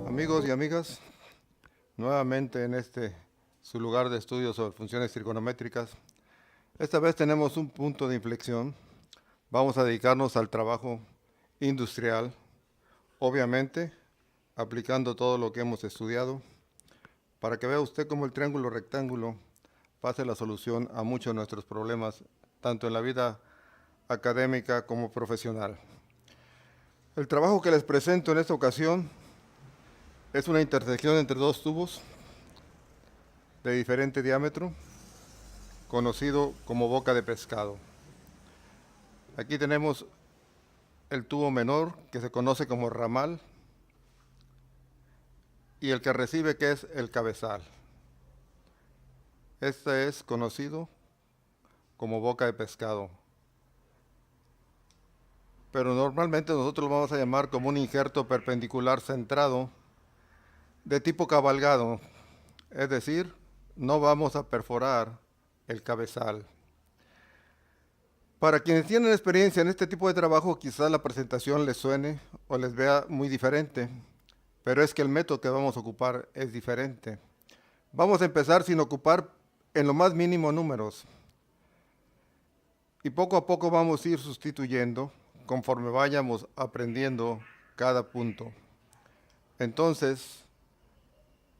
Amigos y amigas, nuevamente en su lugar de estudio sobre funciones trigonométricas. Esta vez tenemos un punto de inflexión. Vamos a dedicarnos al trabajo industrial, obviamente aplicando todo lo que hemos estudiado, para que vea usted cómo el triángulo rectángulo pase la solución a muchos de nuestros problemas, tanto en la vida académica como profesional. El trabajo que les presento en esta ocasión es una intersección entre dos tubos de diferente diámetro, conocido como boca de pescado. Aquí tenemos el tubo menor, que se conoce como ramal, y el que recibe, que es el cabezal. Este es conocido como boca de pescado, pero normalmente nosotros lo vamos a llamar como un injerto perpendicular centrado de tipo cabalgado, es decir, no vamos a perforar el cabezal. Para quienes tienen experiencia en este tipo de trabajo, quizás la presentación les suene o les vea muy diferente, pero es que el método que vamos a ocupar es diferente. Vamos a empezar sin ocupar en lo más mínimo números, y poco a poco vamos a ir sustituyendo conforme vayamos aprendiendo cada punto. Entonces,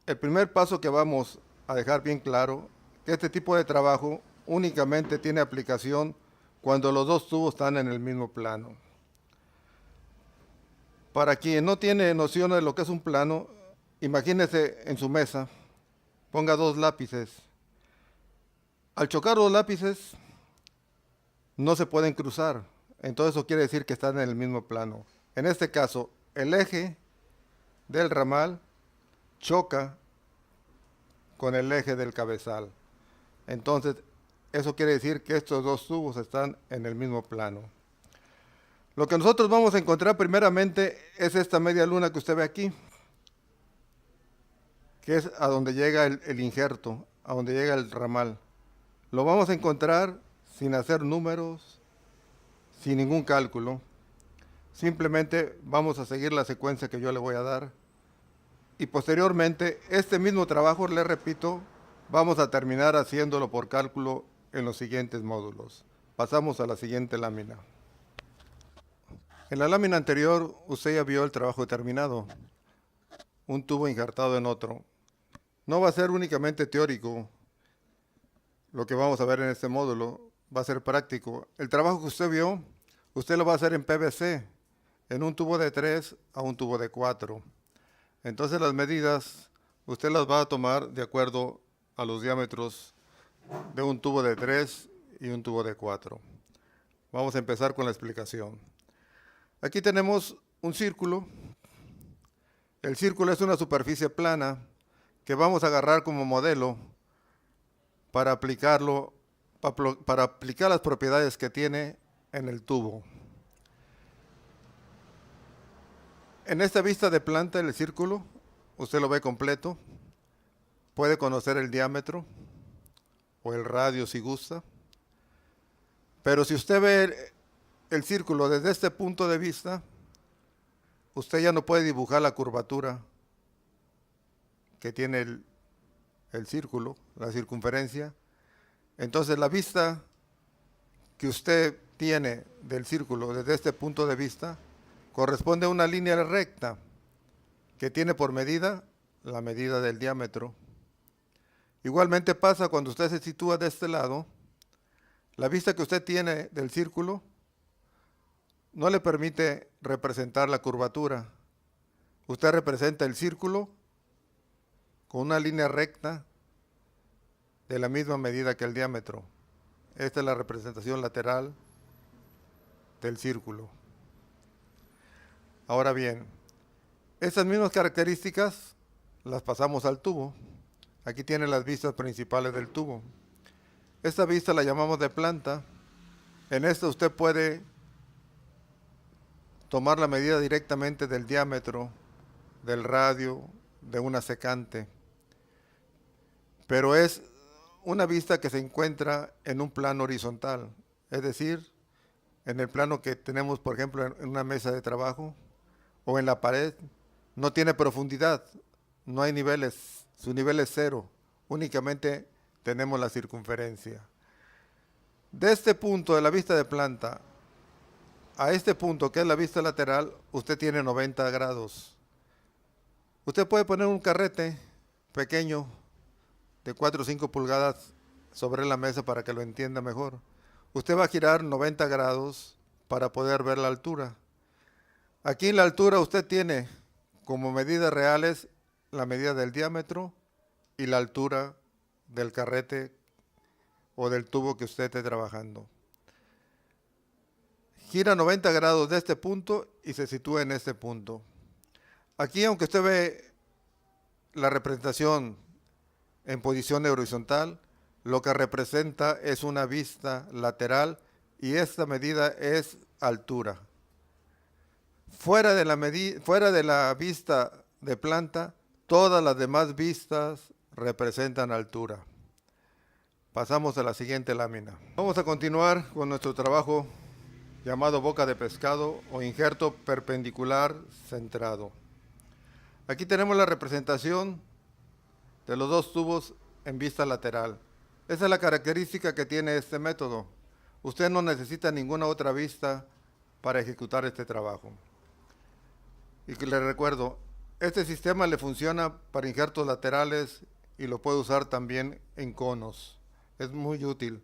el primer paso que vamos a dejar bien claro, que este tipo de trabajo únicamente tiene aplicación cuando los dos tubos están en el mismo plano. Para quien no tiene noción de lo que es un plano, imagínese en su mesa, ponga dos lápices. Al chocar los lápices, no se pueden cruzar, entonces eso quiere decir que están en el mismo plano. En este caso, el eje del ramal choca con el eje del cabezal. Entonces, eso quiere decir que estos dos tubos están en el mismo plano. Lo que nosotros vamos a encontrar primeramente es esta media luna que usted ve aquí, que es a donde llega el injerto, a donde llega el ramal. Lo vamos a encontrar sin hacer números, sin ningún cálculo. Simplemente vamos a seguir la secuencia que yo le voy a dar. Y posteriormente, este mismo trabajo, le repito, vamos a terminar haciéndolo por cálculo en los siguientes módulos. Pasamos a la siguiente lámina. En la lámina anterior, usted ya vio el trabajo terminado. Un tubo injertado en otro. No va a ser únicamente teórico lo que vamos a ver en este módulo, va a ser práctico. El trabajo que usted vio, usted lo va a hacer en PVC, en un tubo de 3 a un tubo de 4. Entonces las medidas, usted las va a tomar de acuerdo a los diámetros de un tubo de 3 y un tubo de 4. Vamos a empezar con la explicación. Aquí tenemos un círculo. El círculo es una superficie plana que vamos a agarrar como modelo para aplicarlo, para aplicar las propiedades que tiene en el tubo. En esta vista de planta, el círculo, usted lo ve completo. Puede conocer el diámetro o el radio si gusta. Pero si usted ve el círculo desde este punto de vista, usted ya no puede dibujar la curvatura que tiene el círculo, la circunferencia. Entonces la vista que usted tiene del círculo desde este punto de vista corresponde a una línea recta que tiene por medida la medida del diámetro. Igualmente pasa cuando usted se sitúa de este lado, la vista que usted tiene del círculo no le permite representar la curvatura. Usted representa el círculo con una línea recta de la misma medida que el diámetro. Esta es la representación lateral del círculo. Ahora bien, estas mismas características las pasamos al tubo. Aquí tiene las vistas principales del tubo. Esta vista la llamamos de planta. En esta usted puede tomar la medida directamente del diámetro, del radio, de una secante. Pero es una vista que se encuentra en un plano horizontal, es decir, en el plano que tenemos, por ejemplo, en una mesa de trabajo o en la pared, no tiene profundidad, no hay niveles, su nivel es cero, únicamente tenemos la circunferencia. De este punto de la vista de planta a este punto, que es la vista lateral, usted tiene 90 grados. Usted puede poner un carrete pequeño de 4 o 5 pulgadas sobre la mesa para que lo entienda mejor. Usted va a girar 90 grados para poder ver la altura. Aquí en la altura usted tiene como medidas reales la medida del diámetro y la altura del carrete o del tubo que usted esté trabajando. Gira 90 grados de este punto y se sitúa en este punto. Aquí, aunque usted ve la representación en posición horizontal, lo que representa es una vista lateral y esta medida es altura. Fuera de la vista de planta, todas las demás vistas representan altura. Pasamos a la siguiente lámina. Vamos a continuar con nuestro trabajo llamado boca de pescado o injerto perpendicular centrado. Aquí tenemos la representación de los dos tubos en vista lateral. Esa es la característica que tiene este método. Usted no necesita ninguna otra vista para ejecutar este trabajo. Y que le recuerdo, este sistema le funciona para injertos laterales y lo puede usar también en conos. Es muy útil.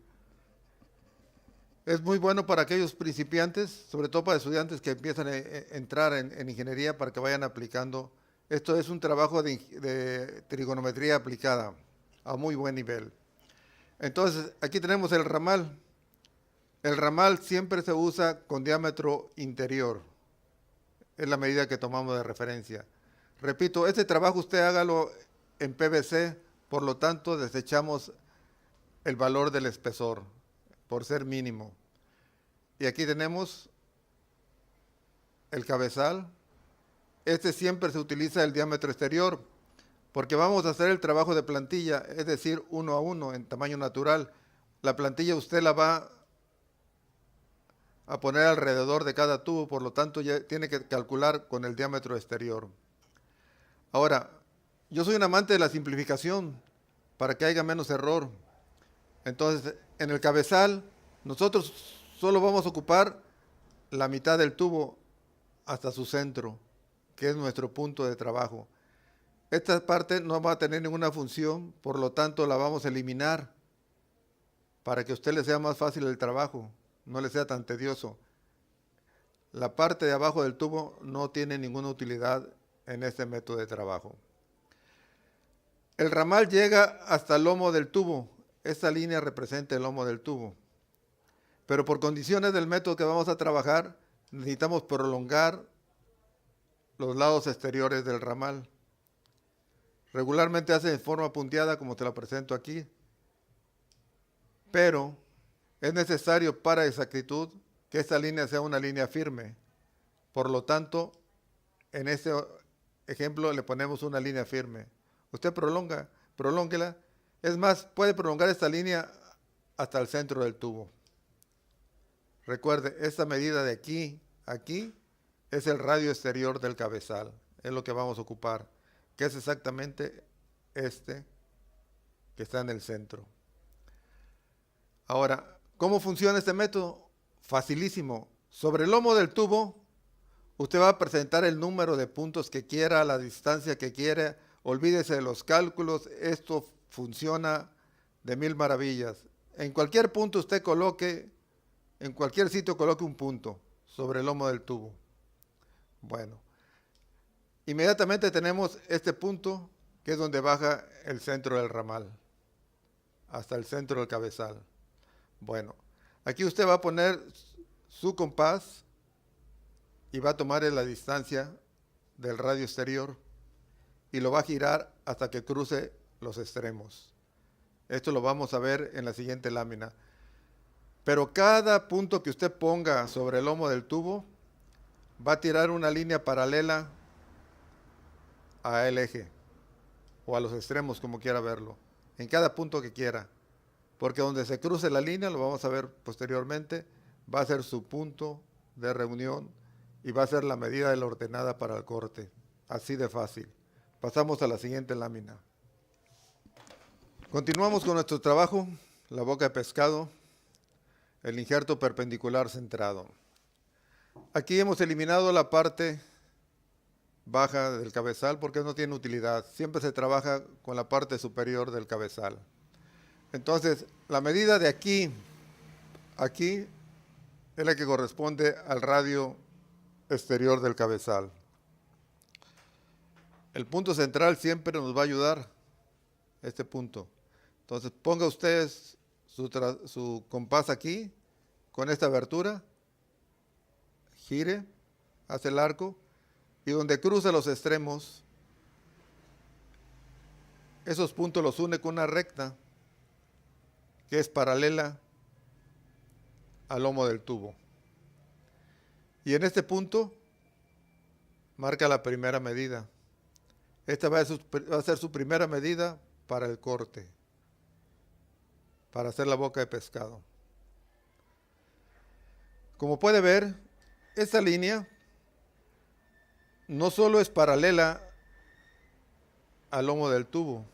Es muy bueno para aquellos principiantes, sobre todo para estudiantes que empiezan a entrar en ingeniería para que vayan aplicando. Esto es un trabajo de trigonometría aplicada a muy buen nivel. Entonces, aquí tenemos el ramal. El ramal siempre se usa con diámetro interior. Es la medida que tomamos de referencia. Repito, este trabajo usted hágalo en PVC, por lo tanto desechamos el valor del espesor por ser mínimo. Y aquí tenemos el cabezal. Este siempre se utiliza el diámetro exterior porque vamos a hacer el trabajo de plantilla, es decir, 1 a 1 en tamaño natural. La plantilla usted la va a poner alrededor de cada tubo, por lo tanto ya tiene que calcular con el diámetro exterior. Ahora, yo soy un amante de la simplificación para que haya menos error. Entonces, en el cabezal, nosotros solo vamos a ocupar la mitad del tubo hasta su centro, que es nuestro punto de trabajo. Esta parte no va a tener ninguna función, por lo tanto la vamos a eliminar para que a usted le sea más fácil el trabajo, no le sea tan tedioso. La parte de abajo del tubo no tiene ninguna utilidad en este método de trabajo. El ramal llega hasta el lomo del tubo. Esta línea representa el lomo del tubo. Pero por condiciones del método que vamos a trabajar, necesitamos prolongar los lados exteriores del ramal. Regularmente hace en forma punteada, como te la presento aquí, pero es necesario para exactitud que esta línea sea una línea firme. Por lo tanto, en este ejemplo le ponemos una línea firme. Usted prolónguela. Es más, puede prolongar esta línea hasta el centro del tubo. Recuerde, esta medida de aquí a aquí es el radio exterior del cabezal. Es lo que vamos a ocupar, que es exactamente este que está en el centro. Ahora, ¿cómo funciona este método? Facilísimo. Sobre el lomo del tubo, usted va a presentar el número de puntos que quiera, la distancia que quiera. Olvídese de los cálculos, esto funciona de mil maravillas. En cualquier punto usted coloque, en cualquier sitio coloque un punto sobre el lomo del tubo. Bueno, inmediatamente tenemos este punto que es donde baja el centro del ramal, hasta el centro del cabezal. Bueno, aquí usted va a poner su compás y va a tomar la distancia del radio exterior y lo va a girar hasta que cruce los extremos. Esto lo vamos a ver en la siguiente lámina. Pero cada punto que usted ponga sobre el lomo del tubo va a tirar una línea paralela al eje o a los extremos, como quiera verlo, en cada punto que quiera, porque donde se cruce la línea, lo vamos a ver posteriormente, va a ser su punto de reunión y va a ser la medida de la ordenada para el corte. Así de fácil. Pasamos a la siguiente lámina. Continuamos con nuestro trabajo, la boca de pescado, el injerto perpendicular centrado. Aquí hemos eliminado la parte baja del cabezal porque no tiene utilidad. Siempre se trabaja con la parte superior del cabezal. Entonces, la medida de aquí, aquí, es la que corresponde al radio exterior del cabezal. El punto central siempre nos va a ayudar, este punto. Entonces, ponga usted su compás aquí, con esta abertura, gire, hace el arco, y donde cruza los extremos, esos puntos los une con una recta que es paralela al lomo del tubo. Y en este punto marca la primera medida. Esta va a ser su primera medida para el corte, para hacer la boca de pescado. Como puede ver, esta línea no solo es paralela al lomo del tubo.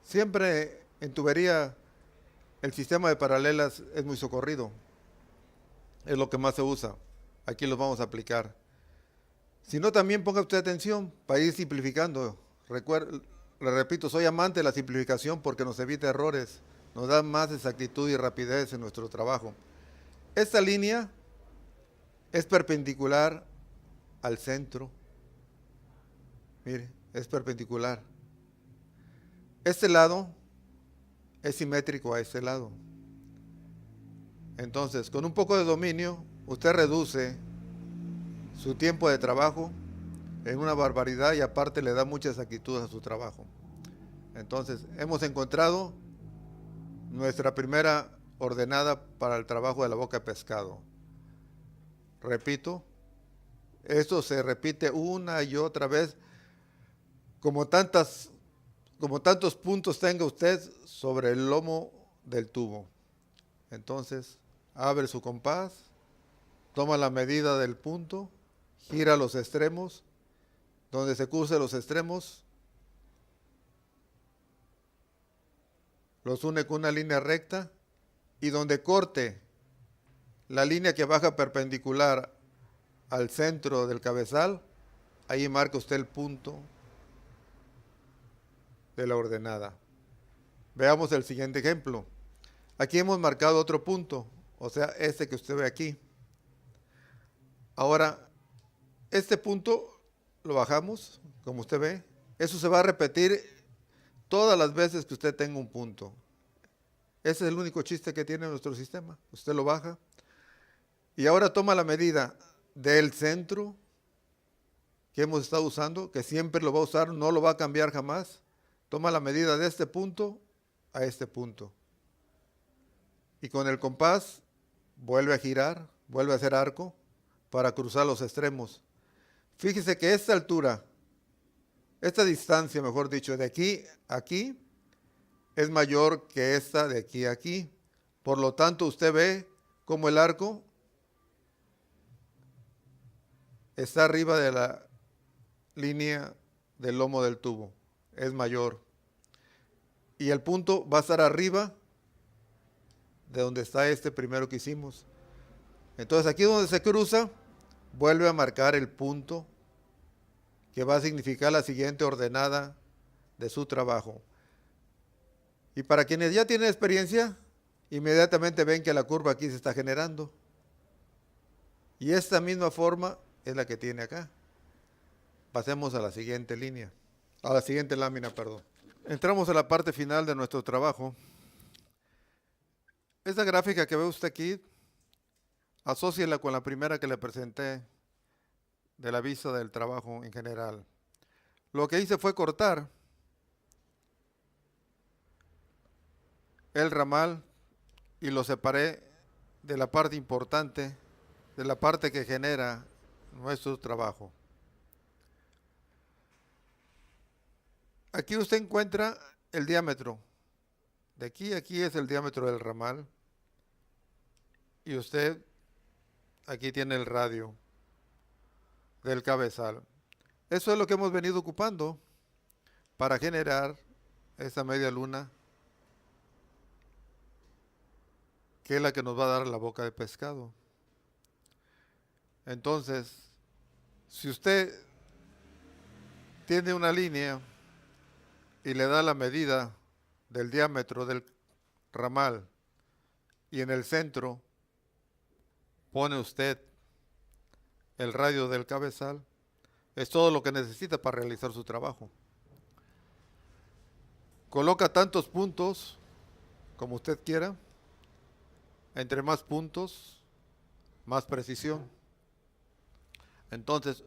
Siempre en tubería el sistema de paralelas es muy socorrido. Es lo que más se usa. Aquí los vamos a aplicar. Si no, también ponga usted atención para ir simplificando. Le repito, soy amante de la simplificación porque nos evita errores, nos da más exactitud y rapidez en nuestro trabajo. Esta línea es perpendicular al centro. Mire, es perpendicular. Este lado es simétrico a este lado. Entonces, con un poco de dominio, usted reduce su tiempo de trabajo en una barbaridad y aparte le da mucha exactitud a su trabajo. Entonces, hemos encontrado nuestra primera ordenada para el trabajo de la boca de pescado. Repito, esto se repite una y otra vez, como tantos puntos tenga usted sobre el lomo del tubo. Entonces, abre su compás, toma la medida del punto, gira los extremos, donde se crucen los extremos, los une con una línea recta y donde corte la línea que baja perpendicular al centro del cabezal, ahí marca usted el punto de la ordenada. Veamos el siguiente ejemplo. Aquí hemos marcado otro punto, o sea, este que usted ve aquí. Ahora, este punto lo bajamos, como usted ve. Eso se va a repetir todas las veces que usted tenga un punto. Ese es el único chiste que tiene nuestro sistema. Usted lo baja y ahora toma la medida del centro que hemos estado usando, que siempre lo va a usar, no lo va a cambiar jamás. Toma la medida de este punto a este punto. Y con el compás vuelve a girar, vuelve a hacer arco para cruzar los extremos. Fíjese que esta altura, esta distancia, mejor dicho, de aquí a aquí, es mayor que esta de aquí a aquí. Por lo tanto, usted ve cómo el arco está arriba de la línea del lomo del tubo. Es mayor. Y el punto va a estar arriba de donde está este primero que hicimos. Entonces, aquí donde se cruza, vuelve a marcar el punto que va a significar la siguiente ordenada de su trabajo. Y para quienes ya tienen experiencia, inmediatamente ven que la curva aquí se está generando. Y esta misma forma es la que tiene acá. Pasemos a la siguiente línea, a la siguiente lámina, perdón. Entramos a la parte final de nuestro trabajo. Esta gráfica que ve usted aquí, asóciela con la primera que le presenté de la vista del trabajo en general. Lo que hice fue cortar el ramal y lo separé de la parte importante, de la parte que genera nuestro trabajo. Aquí usted encuentra el diámetro. De aquí a aquí es el diámetro del ramal. Y usted aquí tiene el radio del cabezal. Eso es lo que hemos venido ocupando para generar esa media luna, que es la que nos va a dar la boca de pescado. Entonces, si usted tiene una línea y le da la medida del diámetro del ramal y en el centro pone usted el radio del cabezal, es todo lo que necesita para realizar su trabajo. Coloca tantos puntos como usted quiera. Entre más puntos, más precisión. Entonces,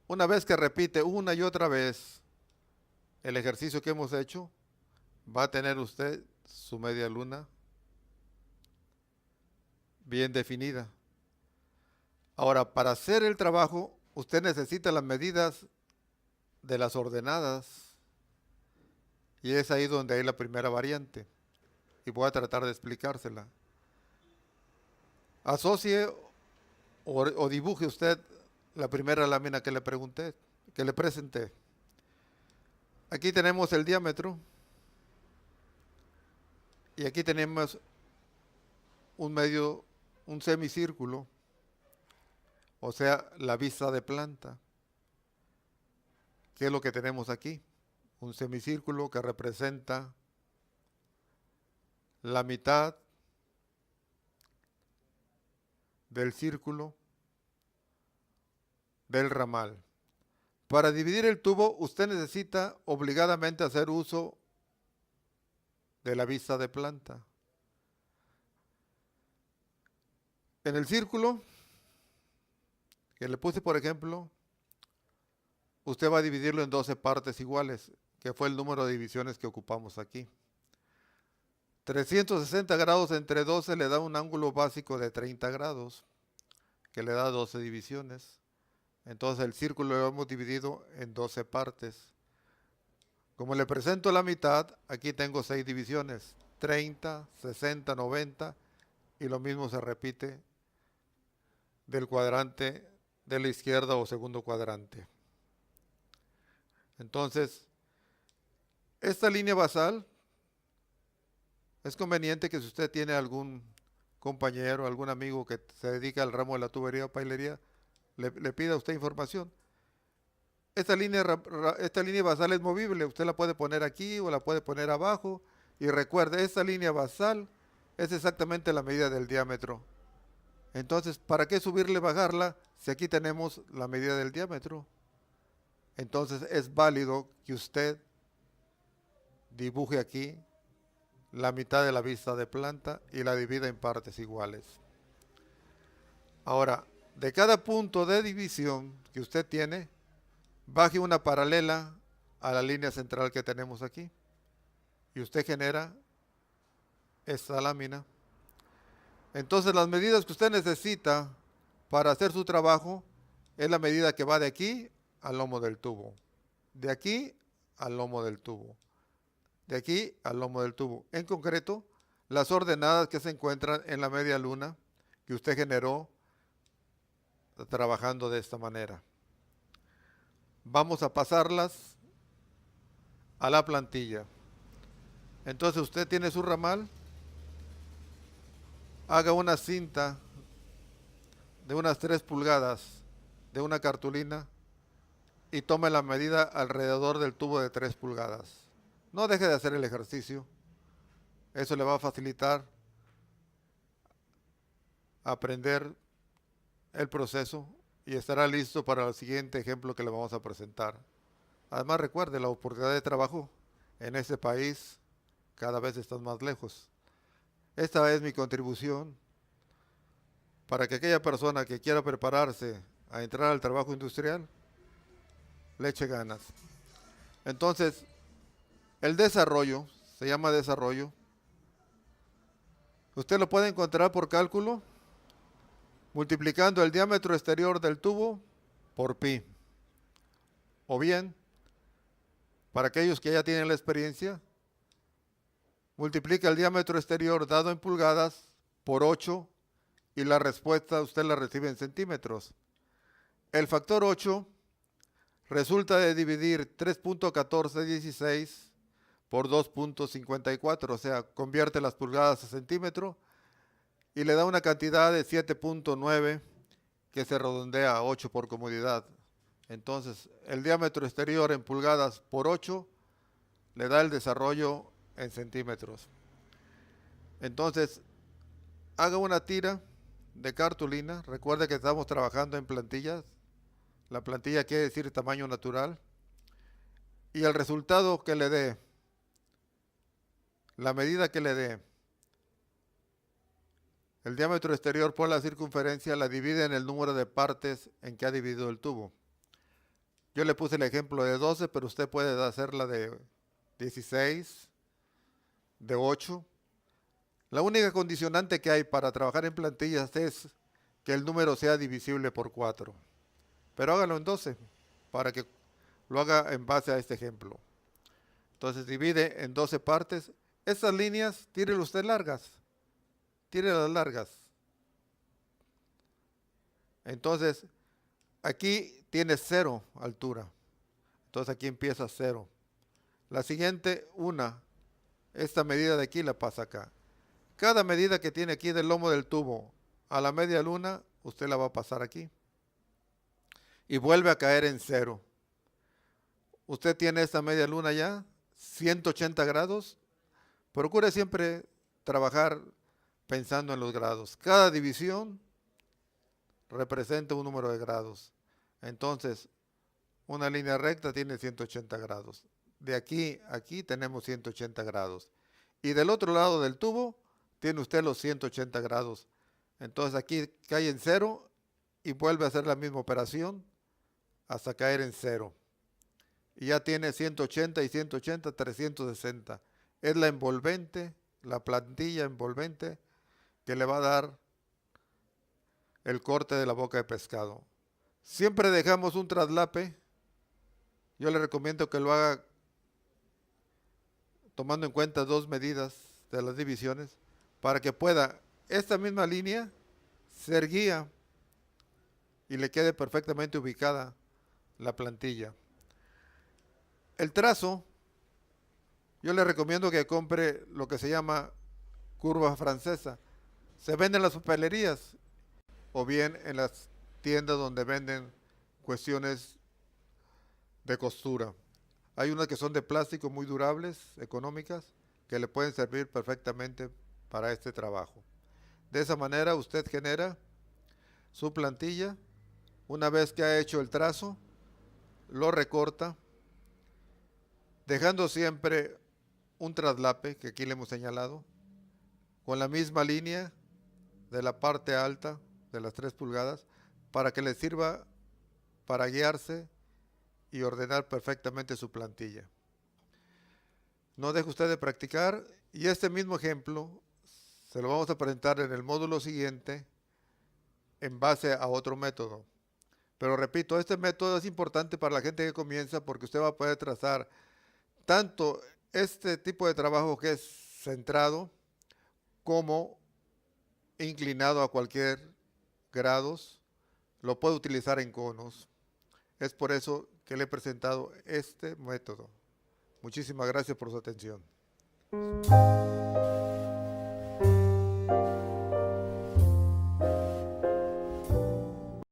una vez que repite una y otra vez el ejercicio que hemos hecho, va a tener usted su media luna bien definida. Ahora, para hacer el trabajo, usted necesita las medidas de las ordenadas, y es ahí donde hay la primera variante, y voy a tratar de explicársela. Asocie o dibuje usted la primera lámina que le presenté. Aquí tenemos el diámetro y aquí tenemos un semicírculo, o sea, la vista de planta. ¿Qué es lo que tenemos aquí? Un semicírculo que representa la mitad del círculo del ramal. Para dividir el tubo, usted necesita obligadamente hacer uso de la vista de planta. En el círculo que le puse, por ejemplo, usted va a dividirlo en 12 partes iguales, que fue el número de divisiones que ocupamos aquí. 360 grados entre 12 le da un ángulo básico de 30 grados, que le da 12 divisiones. Entonces el círculo lo hemos dividido en 12 partes. Como le presento la mitad, aquí tengo 6 divisiones, 30, 60, 90, y lo mismo se repite del cuadrante de la izquierda o segundo cuadrante. Entonces, esta línea basal, es conveniente que si usted tiene algún compañero, algún amigo que se dedica al ramo de la tubería o pailería, le pida a usted información. Esta línea basal es movible, usted la puede poner aquí o la puede poner abajo, y recuerde, esta línea basal es exactamente la medida del diámetro. Entonces, ¿para qué subirle y bajarla si aquí tenemos la medida del diámetro? Entonces es válido que usted dibuje aquí la mitad de la vista de planta y la divida en partes iguales. Ahora, de cada punto de división que usted tiene, baje una paralela a la línea central que tenemos aquí, y usted genera esta lámina. Entonces las medidas que usted necesita para hacer su trabajo es la medida que va de aquí al lomo del tubo, de aquí al lomo del tubo, de aquí al lomo del tubo. En concreto, las ordenadas que se encuentran en la media luna que usted generó trabajando de esta manera. Vamos a pasarlas a la plantilla. Entonces usted tiene su ramal, haga una cinta de unas 3 pulgadas de una cartulina y tome la medida alrededor del tubo de 3 pulgadas. No deje de hacer el ejercicio, eso le va a facilitar aprender el proceso y estará listo para el siguiente ejemplo que le vamos a presentar. Además, recuerde, la oportunidad de trabajo en este país cada vez está más lejos. Esta es mi contribución para que aquella persona que quiera prepararse a entrar al trabajo industrial le eche ganas. Entonces, el desarrollo, se llama desarrollo, usted lo puede encontrar por cálculo, multiplicando el diámetro exterior del tubo por pi. O bien, para aquellos que ya tienen la experiencia, multiplica el diámetro exterior dado en pulgadas por 8 y la respuesta usted la recibe en centímetros. El factor 8 resulta de dividir 3.1416 por 2.54, o sea, convierte las pulgadas a centímetro y le da una cantidad de 7.9 que se redondea a 8 por comodidad. Entonces, el diámetro exterior en pulgadas por 8 le da el desarrollo en centímetros. Entonces, haga una tira de cartulina. Recuerde que estamos trabajando en plantillas. La plantilla quiere decir tamaño natural. Y el resultado que le dé, la medida que le dé, el diámetro exterior por la circunferencia, la divide en el número de partes en que ha dividido el tubo. Yo le puse el ejemplo de 12, pero usted puede hacerla de 16, de 8. La única condicionante que hay para trabajar en plantillas es que el número sea divisible por 4. Pero hágalo en 12 para que lo haga en base a este ejemplo. Entonces divide en 12 partes. Estas líneas, tírele usted largas. Tírelas largas. Entonces, aquí tiene 0 altura. Entonces aquí empieza 0. La siguiente, 1. Esta medida de aquí la pasa acá. Cada medida que tiene aquí del lomo del tubo a la media luna, usted la va a pasar aquí. Y vuelve a caer en 0. Usted tiene esta media luna ya, 180 grados. Procure siempre trabajar pensando en los grados. Cada división representa un número de grados. Entonces, una línea recta tiene 180 grados. De aquí a aquí tenemos 180 grados. Y del otro lado del tubo tiene usted los 180 grados. Entonces aquí cae en 0 y vuelve a hacer la misma operación hasta caer en 0. Y ya tiene 180 y 180, 360. Es la envolvente, la plantilla envolvente que le va a dar el corte de la boca de pescado. Siempre dejamos un traslape. Yo le recomiendo que lo haga tomando en cuenta 2 medidas de las divisiones para que pueda esta misma línea ser guía y le quede perfectamente ubicada la plantilla. El trazo, yo le recomiendo que compre lo que se llama curva francesa. Se vende en las papelerías o bien en las tiendas donde venden cuestiones de costura. Hay unas que son de plástico muy durables, económicas, que le pueden servir perfectamente para este trabajo. De esa manera usted genera su plantilla. Una vez que ha hecho el trazo, lo recorta, dejando siempre un traslape, que aquí le hemos señalado, con la misma línea de la parte alta de las 3 pulgadas, para que le sirva para guiarse y ordenar perfectamente su plantilla. No deje usted de practicar, y este mismo ejemplo se lo vamos a presentar en el módulo siguiente en base a otro método. Pero repito, este método es importante para la gente que comienza porque usted va a poder trazar tanto este tipo de trabajo que es centrado como inclinado a cualquier grados. Lo puede utilizar en conos. Es por eso que le he presentado este método. Muchísimas gracias por su atención.